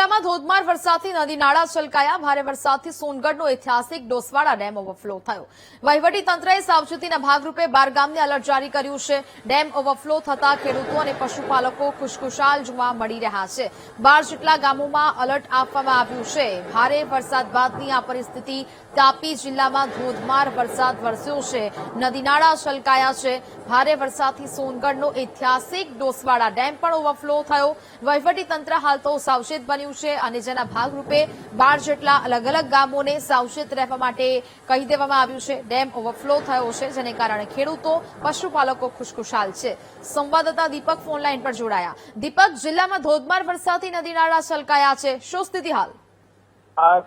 જિલ્લામાં ધોધમાર વરસાદથી નદી નાળા છલકાયા। ભારે વરસાદથી સોનગઢનો ઐતિહાસિક ડોસવાડા ડેમ ઓવરફ્લો થયો। વહીવટીતંત્રએ સાવચેતીના ભાગરૂપે 12 ગામને એલર્ટ જારી કર્યું છે। ડેમ ઓવરફ્લો થતા ખેડૂતો અને પશુપાલકો ખુશખુશાલ જોવા મળી રહ્યા છે। 12 જેટલા ગામોમાં એલર્ટ આપવામાં આવ્યું છે। ભારે વરસાદ બાદની આ પરિસ્થિતિ। તાપી જિલ્લામાં ધોધમાર વરસાદ વરસ્યો છે। નદી નાળા છલકાયા છે। ભારે વરસાદથી સોનગઢનો ઐતિહાસિક ડોસવાડા ડેમ પણ ઓવરફ્લો થયો। વહીવટીતંત્ર હાલ તો સાવચેત બન્યું છે અને જેના ભાગરૂપે 12 જેટલા અલગ અલગ ગામોને સાવચેત રહેવા માટે કહી દેવામાં આવ્યું છે। ડેમ ઓવરફ્લો થયો છે જેને કારણે ખેડૂતો પશુપાલકો ખુશખુશાલ છે। સંવાદદાતા દીપક ફોનલાઈન પર જોડાયા। દીપક, જિલ્લામાં ધોધમાર વરસાદથી નદી નાળા છલકાયા છે, શું સ્થિતિ હાલ?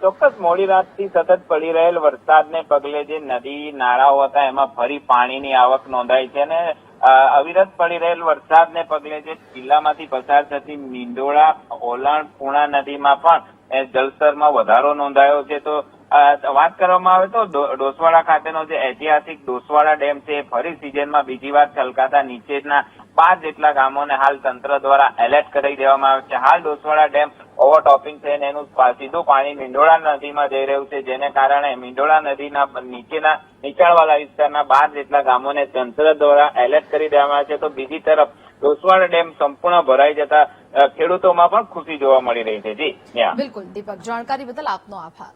ચોક્કસ મોડી રાતથી સતત પડી રહેલ વરસાદને પગલે જે નદી નાળાઓ હતા એમાં ફરી પાણીની આવક નોંધાઈ છે અને અવિરત પડી રહેલ વરસાદને પગલે જે જિલ્લામાંથી પસાર થતી મીંડોળા, ઓલાણ, પૂર્ણા નદીમાં પણ જળસ્તરમાં વધારો નોંધાયો છે। તો વાત કરવામાં આવે તો ડોસવાડા ખાતેનો જે ઐતિહાસિક ડોસવાડા ડેમ છે ફરી સિઝનમાં બીજી વાર છલકાતા નીચેના 5 જેટલા ગામોને હાલ તંત્ર દ્વારા એલર્ટ કરી દેવામાં આવે છે। હાલ ડોસવાડા ડેમ ઓવરટોપિંગ થઈને એનું સીધું પાણી મીંડોળા નદીમાં જઈ રહ્યું છે, જેને કારણે મીંડોળા નદીના નીચાણવાળા વિસ્તારના 12 જેટલા ગામોને તંત્ર દ્વારા એલર્ટ કરી દેવામાં આવે છે। તો બીજી તરફ ડોસવાડા ડેમ સંપૂર્ણ ભરાઈ જતા ખેડૂતોમાં પણ ખુશી જોવા મળી રહી છે। જી બિલકુલ દીપક, જાણકારી બદલ આપનો આભાર।